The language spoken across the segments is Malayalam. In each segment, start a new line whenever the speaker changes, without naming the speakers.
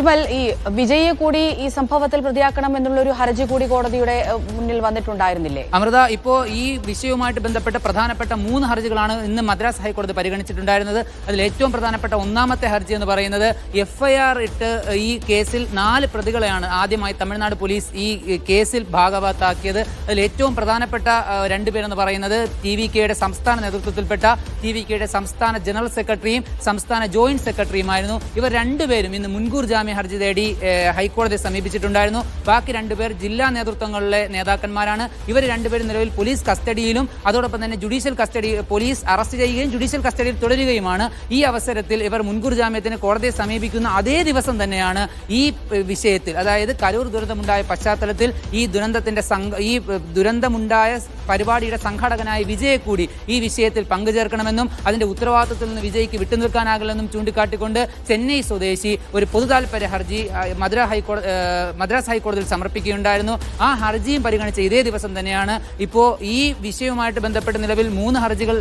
അജ്മൽ, ഈ വിജയെ കൂടി ഈ സംഭവത്തിൽ പ്രതിയാക്കണം എന്നുള്ളൊരു ഹർജി കൂടി കോടതിയുടെ മുന്നിൽ വന്നിട്ടുണ്ടായിരുന്നില്ലേ?
അമൃത, ഇപ്പോൾ ഈ വിഷയവുമായിട്ട് ബന്ധപ്പെട്ട പ്രധാനപ്പെട്ട 3 ഹർജികളാണ് ഇന്ന് മദ്രാസ് ഹൈക്കോടതി പരിഗണിച്ചിട്ടുണ്ടായിരുന്നത്. അതിൽ ഏറ്റവും പ്രധാനപ്പെട്ട ഒന്നാമത്തെ ഹർജി എന്ന് പറയുന്നത് FIR ഇട്ട് ഈ കേസിൽ 4 പ്രതികളെയാണ് ആദ്യമായി തമിഴ്നാട് പോലീസ് ഈ കേസിൽ ഭാഗവത്താക്കിയത്. അതിൽ ഏറ്റവും പ്രധാനപ്പെട്ട 2 പേരെന്ന് പറയുന്നത് TVKയുടെ സംസ്ഥാന നേതൃത്വത്തിൽപ്പെട്ട TVKയുടെ സംസ്ഥാന ജനറൽ സെക്രട്ടറിയും സംസ്ഥാന ജോയിന്റ് സെക്രട്ടറിയുമായിരുന്നു. ഇവർ 2 പേരും ഇന്ന് മുൻകൂർ ജാമ്യ ഹർജി തേടി ഹൈക്കോടതിയെ സമീപിച്ചിട്ടുണ്ടായിരുന്നു. ബാക്കി 2 പേർ ജില്ലാ നേതൃത്വങ്ങളിലെ നേതാക്കന്മാരാണ്. ഇവർ 2 പേരും നിലവിൽ പോലീസ് കസ്റ്റഡിയിലും അതോടൊപ്പം തന്നെ ജുഡീഷ്യൽ കസ്റ്റഡി പോലീസ് അറസ്റ്റ് ചെയ്യുകയും ജുഡീഷ്യൽ കസ്റ്റഡിയിൽ തുടരുകയുമാണ്. ഈ അവസരത്തിൽ ഇവർ മുൻകൂർ ജാമ്യത്തിന് കോടതിയെ സമീപിക്കുന്ന അതേ ദിവസം തന്നെയാണ് ഈ വിഷയത്തിൽ, അതായത് കരൂർ ദുരന്തമുണ്ടായ പശ്ചാത്തലത്തിൽ ഈ ദുരന്തമുണ്ടായ പരിപാടിയുടെ സംഘാടകനായ വിജയെ കൂടി ഈ വിഷയത്തിൽ പങ്കുചേർക്കണമെന്നും അതിന്റെ ഉത്തരവാദിത്വത്തിൽ നിന്ന് വിജയ്ക്ക് വിട്ടുനിൽക്കാനാകില്ലെന്നും ചൂണ്ടിക്കാട്ടിക്കൊണ്ട് ചെന്നൈ സ്വദേശി ഒരു പൊതുതാൽപര്യ ഹർജി മദ്രാസ് ഹൈക്കോടതിയിൽ സമർപ്പിക്കുകയുണ്ടായിരുന്നു. ആ ഹർജിയും പരിഗണിച്ച ഇതേ ദിവസം തന്നെയാണ് ഇപ്പോൾ ഈ വിഷയവുമായിട്ട് ബന്ധപ്പെട്ട് നിലവിൽ 3 ഹർജികൾ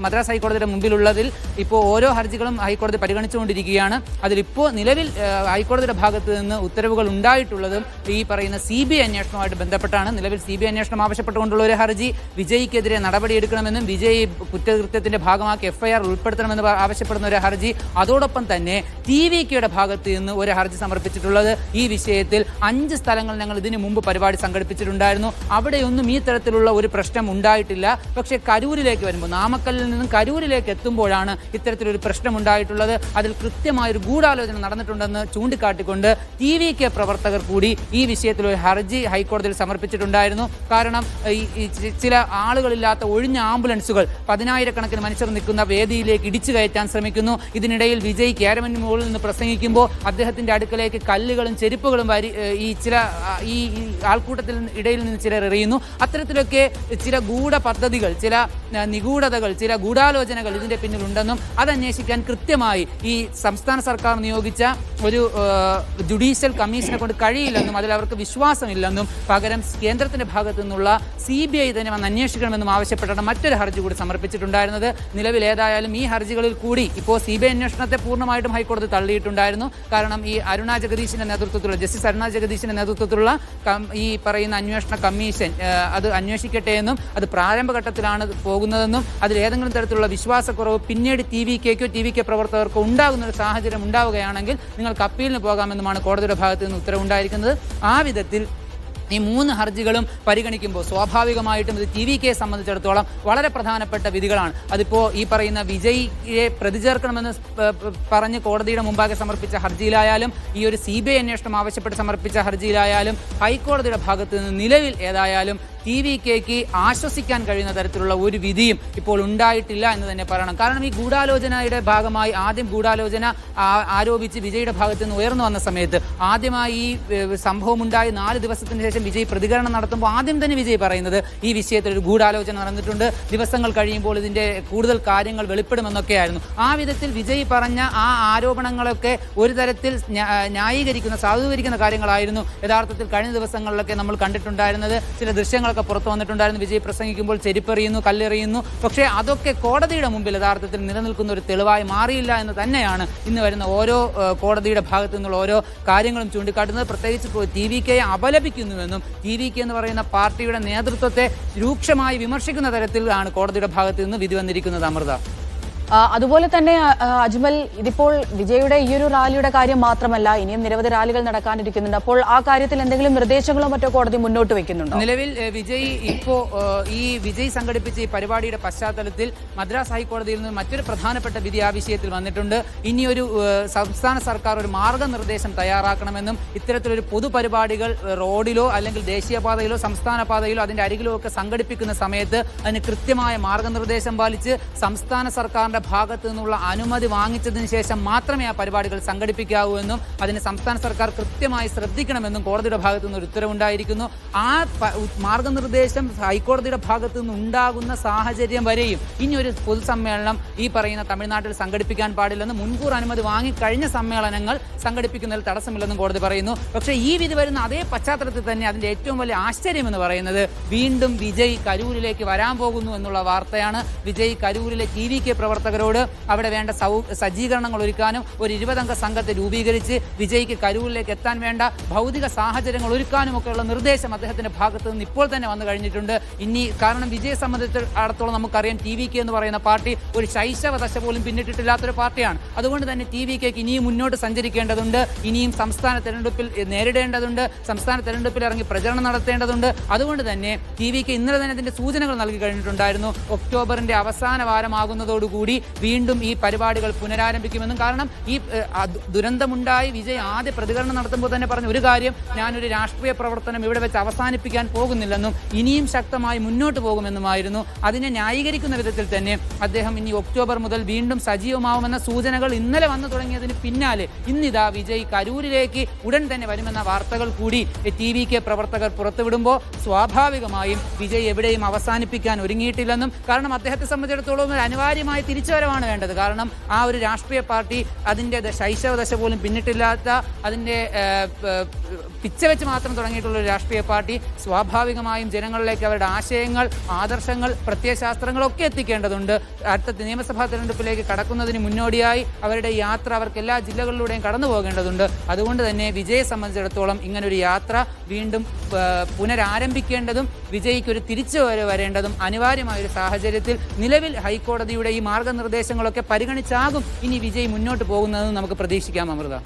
മദ്രാസ് ഹൈക്കോടതിയുടെ മുമ്പിലുള്ളതിൽ ഇപ്പോൾ ഓരോ ഹർജികളും ഹൈക്കോടതി പരിഗണിച്ചുകൊണ്ടിരിക്കുകയാണ്. അതിലിപ്പോൾ നിലവിൽ ഹൈക്കോടതിയുടെ ഭാഗത്ത് നിന്ന് ഉത്തരവുകൾ ഉണ്ടായിട്ടുള്ളതും ഈ പറയുന്ന CBI അന്വേഷണവുമായിട്ട് ബന്ധപ്പെട്ടാണ്. നിലവിൽ CBI അന്വേഷണം ആവശ്യപ്പെട്ടുകൊണ്ടുള്ള ഒരു ഹർജി, വിജയ്ക്കെതിരെ നടപടിയെടുക്കണമെന്നും വിജയ് കുറ്റകൃത്യത്തിന്റെ ഭാഗമാക്കി FIR ഉൾപ്പെടുത്തണമെന്ന് ആവശ്യപ്പെടുന്ന ഒരു ഹർജി, അതോടൊപ്പം തന്നെ TVKയുടെ ഭാഗത്ത് നിന്ന് ഒരു ഹർജി സമർപ്പിച്ചിട്ടുള്ളത്. ഈ വിഷയത്തിൽ 5 സ്ഥലങ്ങൾ ഞങ്ങൾ ഇതിനു മുമ്പ് പരിപാടി സംഘടിപ്പിച്ചിട്ടുണ്ടായിരുന്നു. അവിടെയൊന്നും ഈ തരത്തിലുള്ള ഒരു പ്രശ്നം ഉണ്ടായിട്ടില്ല. പക്ഷേ കരൂരിലേക്ക് വരുമ്പോൾ, നാമക്കല്ലിൽ നിന്നും കരൂരിലേക്ക് എത്തുമ്പോഴാണ് ഇത്തരത്തിലൊരു പ്രശ്നം ഉണ്ടായിട്ടുള്ളത്. അതിൽ കൃത്യമായൊരു ഗൂഢാലോചന നടന്നിട്ടുണ്ടെന്ന് ചൂണ്ടിക്കാട്ടിക്കൊണ്ട് TVK പ്രവർത്തകർ കൂടി ഈ വിഷയത്തിൽ ഒരു ഹർജി ഹൈക്കോടതിയിൽ സമർപ്പിച്ചിട്ടുണ്ടായിരുന്നു. കാരണം ചില ആളുകളില്ലാത്ത ഒഴിഞ്ഞ ആംബുലൻസുകൾ 10,000-കണക്കിന് മനുഷ്യർ നിൽക്കുന്ന വേദിയിലേക്ക് ഇടിച്ചു കയറ്റാൻ ശ്രമിക്കുന്നു. ഇതിനിടയിൽ വിജയ് ക്യാരമൻ മുകളിൽ നിന്ന് പ്രസംഗിക്കുമ്പോൾ അദ്ദേഹത്തിന്റെ അടുക്കലേക്ക് കല്ലുകളും ചെരുപ്പുകളും ഈ ആൾക്കൂട്ടത്തിൽ ഇടയിൽ നിന്ന് ചിലർ എറിയുന്നു. അത്തരത്തിലൊക്കെ ചില ഗൂഢ പദ്ധതികൾ, ചില നിഗൂഢതകൾ, ചില ഗൂഢാലോചനകൾ ഇതിന്റെ പിന്നിലുണ്ടെന്നും അതന്വേഷിക്കാൻ കൃത്യമായി ഈ സംസ്ഥാന സർക്കാർ നിയോഗിച്ച ഒരു ജുഡീഷ്യൽ കമ്മീഷനെ കൊണ്ട് കഴിയില്ലെന്നും അതിൽ അവർക്ക് വിശ്വാസമില്ലെന്നും പകരം കേന്ദ്രത്തിന്റെ ഭാഗത്തു നിന്നുള്ള CBI തന്നെ വന്ന് അന്വേഷിക്കണമെന്നും ആവശ്യപ്പെട്ടാണ് മറ്റൊരു ഹർജി കൂടി സമർപ്പിച്ചിട്ടുണ്ടായിരുന്നത്. നിലവിൽ ഏതായാലും ഈ ഹർജികളിൽ കൂടി ഇപ്പോൾ CBI അന്വേഷണത്തെ പൂർണ്ണമായിട്ടും ഹൈക്കോടതി തള്ളിയിട്ടുണ്ടായിരുന്നു. കാരണം ഈ ജസ്റ്റിസ് അരുണ ജഗദീശിന്റെ നേതൃത്വത്തിലുള്ള ഈ പറയുന്ന അന്വേഷണ കമ്മീഷൻ അത് അന്വേഷിക്കട്ടെ എന്നും അത് പ്രാരംഭഘട്ടത്തിലാണ് പോകുന്നതെന്നും അതിൽ ഏതെങ്കിലും തരത്തിലുള്ള വിശ്വാസക്കുറവ് പിന്നീട് TVK പ്രവർത്തകർക്ക് ഉണ്ടാകുന്ന ഒരു സാഹചര്യം ഉണ്ടാവുകയാണെങ്കിൽ നിങ്ങൾക്ക് അപ്പീലിന് പോകാമെന്നുമാണ് കോടതിയുടെ ഭാഗത്ത് നിന്ന് ഉത്തരവുണ്ടായിരിക്കുന്നത്. ആ വിധത്തിൽ ഈ 3 ഹർജികളും പരിഗണിക്കുമ്പോൾ സ്വാഭാവികമായിട്ടും ഇത് TVKയെ സംബന്ധിച്ചിടത്തോളം വളരെ പ്രധാനപ്പെട്ട വിധികളാണ്. അതിപ്പോൾ ഈ പറയുന്ന വിജയിയെ പ്രതി ചേർക്കണമെന്ന് പറഞ്ഞ് കോടതിയുടെ മുമ്പാകെ സമർപ്പിച്ച ഹർജിയിലായാലും ഈ ഒരു CBI അന്വേഷണം ആവശ്യപ്പെട്ട് സമർപ്പിച്ച ഹർജിയിലായാലും ഹൈക്കോടതിയുടെ ഭാഗത്ത് നിന്ന് നിലവിൽ ഏതായാലും TVKയ്ക്ക് ആശ്വസിക്കാൻ കഴിയുന്ന തരത്തിലുള്ള ഒരു വിധിയും ഇപ്പോൾ ഉണ്ടായിട്ടില്ല എന്ന് തന്നെ പറയണം. കാരണം ഈ ഗൂഢാലോചനയുടെ ഭാഗമായി ആദ്യം ഗൂഢാലോചന ആരോപിച്ച് വിജയുടെ ഭാഗത്ത് നിന്ന് ഉയർന്നു വന്ന സമയത്ത് ആദ്യമായി ഈ സംഭവം ഉണ്ടായി 4 ദിവസത്തിന് ശേഷം വിജയ് പ്രതികരണം നടത്തുമ്പോൾ ആദ്യം തന്നെ വിജയ് പറയുന്നത് ഈ വിഷയത്തിൽ ഒരു ഗൂഢാലോചന നടന്നിട്ടുണ്ട്, ദിവസങ്ങൾ കഴിയുമ്പോൾ ഇതിന്റെ കൂടുതൽ കാര്യങ്ങൾ വെളിപ്പെടുമെന്നൊക്കെയായിരുന്നു. ആ വിധത്തിൽ വിജയ് പറഞ്ഞ ആ ആരോപണങ്ങളൊക്കെ ഒരു തരത്തിൽ സാധൂകരിക്കുന്ന കാര്യങ്ങളായിരുന്നു യഥാർത്ഥത്തിൽ കഴിഞ്ഞ ദിവസങ്ങളിലൊക്കെ നമ്മൾ കണ്ടിട്ടുണ്ടായിരുന്നത്. ചില ദൃശ്യങ്ങൾ പുറത്തു വന്നിട്ടുണ്ടായിരുന്നു. വിജയ് പ്രസംഗിക്കുമ്പോൾ ചെരുപ്പെറിയുന്നു, കല്ലെറിയുന്നു. പക്ഷേ അതൊക്കെ കോടതിയുടെ മുമ്പിൽ യഥാർത്ഥത്തിൽ നിലനിൽക്കുന്ന ഒരു തെളിവായി മാറിയില്ല എന്ന് തന്നെയാണ് ഇന്ന് വരുന്ന ഓരോ കോടതിയുടെ ഭാഗത്തു നിന്നുള്ള ഓരോ കാര്യങ്ങളും ചൂണ്ടിക്കാട്ടുന്നത്. പ്രത്യേകിച്ച് TVKയെ അപലപിക്കുന്നുവെന്നും TVK എന്ന് പറയുന്ന പാർട്ടിയുടെ നേതൃത്വത്തെ രൂക്ഷമായി വിമർശിക്കുന്ന തരത്തിലാണ് കോടതിയുടെ ഭാഗത്ത് നിന്ന് വിധി വന്നിരിക്കുന്നത്. അമൃത,
അതുപോലെ തന്നെ അജ്മൽ, ഇതിപ്പോൾ വിജയുടെ ഈ ഒരു റാലിയുടെ കാര്യം മാത്രമല്ല, ഇനിയും നിരവധി റാലികൾ നടക്കാനിരിക്കുന്നുണ്ട്. അപ്പോൾ ആ കാര്യത്തിൽ എന്തെങ്കിലും നിർദ്ദേശങ്ങളോ മറ്റോ കോടതി മുന്നോട്ട് വെക്കുന്നുണ്ടോ?
നിലവിൽ വിജയ് സംഘടിപ്പിച്ച ഈ പരിപാടിയുടെ പശ്ചാത്തലത്തിൽ മദ്രാസ് ഹൈക്കോടതിയിൽ നിന്ന് മറ്റൊരു പ്രധാനപ്പെട്ട വിധി ആ വിഷയത്തിൽ വന്നിട്ടുണ്ട്. ഇനിയൊരു സംസ്ഥാന സർക്കാർ ഒരു മാർഗനിർദ്ദേശം തയ്യാറാക്കണമെന്നും ഇത്തരത്തിലൊരു പൊതുപരിപാടികൾ റോഡിലോ അല്ലെങ്കിൽ ദേശീയപാതയിലോ സംസ്ഥാന പാതയിലോ അതിന്റെ അരികിലോ ഒക്കെ സംഘടിപ്പിക്കുന്ന സമയത്ത് അതിന് കൃത്യമായ മാർഗനിർദ്ദേശം പാലിച്ച് സംസ്ഥാന സർക്കാരിന്റെ ഭാഗത്തു നിന്നുള്ള അനുമതി വാങ്ങിച്ചതിന് ശേഷം മാത്രമേ ആ പരിപാടികൾ സംഘടിപ്പിക്കാവൂ എന്നും അതിന് സംസ്ഥാന സർക്കാർ കൃത്യമായി ശ്രദ്ധിക്കണമെന്നും കോടതിയുടെ ഭാഗത്തു നിന്ന് ഒരു ഉത്തരവുണ്ടായിരിക്കുന്നു. ആ മാർഗനിർദ്ദേശം ഹൈക്കോടതിയുടെ ഭാഗത്തു നിന്ന് ഉണ്ടാകുന്ന സാഹചര്യം വരെയും ഇനിയൊരു പൊതുസമ്മേളനം ഈ പറയുന്ന തമിഴ്നാട്ടിൽ സംഘടിപ്പിക്കാൻ പാടില്ലെന്ന് മുൻകൂർ അനുമതി വാങ്ങിക്കഴിഞ്ഞ സമ്മേളനങ്ങൾ സംഘടിപ്പിക്കുന്നതിൽ തടസ്സമില്ലെന്നും കോടതി പറയുന്നു. പക്ഷേ ഈ വിധി വരുന്ന അതേ പശ്ചാത്തലത്തിൽ തന്നെ അതിന്റെ ഏറ്റവും വലിയ ആശ്ചര്യം എന്ന് പറയുന്നത് വീണ്ടും വിജയ് കരൂരിലേക്ക് വരാൻ പോകുന്നു എന്നുള്ള വാർത്തയാണ്. വിജയ് കരൂരിലെ TVK പ്രവർത്തകർ പ്രവർത്തകരോട് അവിടെ വേണ്ട സജ്ജീകരണങ്ങൾ ഒരുക്കാനും ഒരു 20-അംഗ സംഘത്തെ രൂപീകരിച്ച് വിജയ്ക്ക് കരൂരിലേക്ക് എത്താൻ വേണ്ട ഭൗതിക സാഹചര്യങ്ങൾ ഒരുക്കാനും ഒക്കെയുള്ള നിർദ്ദേശം അദ്ദേഹത്തിന്റെ ഭാഗത്ത് നിന്ന് ഇപ്പോൾ തന്നെ വന്നു കഴിഞ്ഞിട്ടുണ്ട്. ഇനി കാരണം വിജയെ സംബന്ധിച്ചിടത്തോളം നമുക്കറിയാം TVK എന്ന് പറയുന്ന പാർട്ടി ഒരു ശൈശവ ദശ പോലും പിന്നിട്ടിട്ടില്ലാത്തൊരു പാർട്ടിയാണ്. അതുകൊണ്ട് തന്നെ TVK ഇനിയും മുന്നോട്ട് സഞ്ചരിക്കേണ്ടതുണ്ട്, ഇനിയും സംസ്ഥാന തെരഞ്ഞെടുപ്പിൽ നേരിടേണ്ടതുണ്ട്, സംസ്ഥാന തെരഞ്ഞെടുപ്പിൽ ഇറങ്ങി പ്രചരണം നടത്തേണ്ടതുണ്ട്. അതുകൊണ്ട് തന്നെ TVK ഇന്നലെ തന്നെ അതിന്റെ സൂചനകൾ നൽകി കഴിഞ്ഞിട്ടുണ്ടായിരുന്നു. ഒക്ടോബറിന്റെ അവസാന വാരമാകുന്നതോടുകൂടി വീണ്ടും ഈ പരിപാടികൾ പുനരാരംഭിക്കുമെന്നും, കാരണം ഈ ദുരന്തമുണ്ടായി വിജയ് ആദ്യ പ്രതികരണം നടത്തുമ്പോൾ തന്നെ പറഞ്ഞ ഒരു കാര്യം, ഞാനൊരു രാഷ്ട്രീയ പ്രവർത്തനം ഇവിടെ വെച്ച് അവസാനിപ്പിക്കാൻ പോകുന്നില്ലെന്നും ഇനിയും ശക്തമായി മുന്നോട്ട് പോകുമെന്നുമായിരുന്നു. അതിനെ ന്യായീകരിക്കുന്ന വിധത്തിൽ തന്നെ അദ്ദേഹം ഇനി ഒക്ടോബർ മുതൽ വീണ്ടും സജീവമാവുമെന്ന സൂചനകൾ ഇന്നലെ വന്നു തുടങ്ങിയതിന് പിന്നാലെ ഇന്നിതാ വിജയ് കരൂരിലേക്ക് ഉടൻ തന്നെ വരുമെന്ന വാർത്തകൾ കൂടി TVK പ്രവർത്തകർ പുറത്തുവിടുമ്പോൾ സ്വാഭാവികമായും വിജയ് എവിടെയും അവസാനിപ്പിക്കാൻ ഒരുങ്ങിയിട്ടില്ലെന്നും, കാരണം അദ്ദേഹത്തെ സംബന്ധിച്ചിടത്തോളം ഒരു അനിവാര്യമായ തിരിച്ചുവരവാണ് വേണ്ടത്. കാരണം ആ ഒരു രാഷ്ട്രീയ പാർട്ടി അതിൻ്റെ ശൈശവദശ പോലും പിന്നിട്ടില്ലാത്ത, അതിൻ്റെ പിച്ച വെച്ച് മാത്രം തുടങ്ങിയിട്ടുള്ള ഒരു രാഷ്ട്രീയ പാർട്ടി സ്വാഭാവികമായും ജനങ്ങളിലേക്ക് അവരുടെ ആശയങ്ങൾ, ആദർശങ്ങൾ, പ്രത്യയശാസ്ത്രങ്ങളൊക്കെ എത്തിക്കേണ്ടതുണ്ട്. അടുത്ത നിയമസഭാ തെരഞ്ഞെടുപ്പിലേക്ക് കടക്കുന്നതിന് മുന്നോടിയായി അവരുടെ യാത്ര അവർക്ക് എല്ലാ ജില്ലകളിലൂടെയും കടന്നു പോകേണ്ടതുണ്ട്. അതുകൊണ്ട് തന്നെ വിജയെ സംബന്ധിച്ചിടത്തോളം ഇങ്ങനൊരു യാത്ര വീണ്ടും പുനരാരംഭിക്കേണ്ടതും വിജയ്ക്ക് ഒരു തിരിച്ചുവരവ് വരേണ്ടതും അനിവാര്യമായ ഒരു സാഹചര്യത്തിൽ നിലവിൽ ഹൈക്കോടതിയുടെ ഈ മാർഗനിർദ്ദേശങ്ങളൊക്കെ പരിഗണിച്ചാകും ഇനി വിജയ് മുന്നോട്ട് പോകുന്നതെന്ന് നമുക്ക് പ്രതീക്ഷിക്കാം. അമൃത.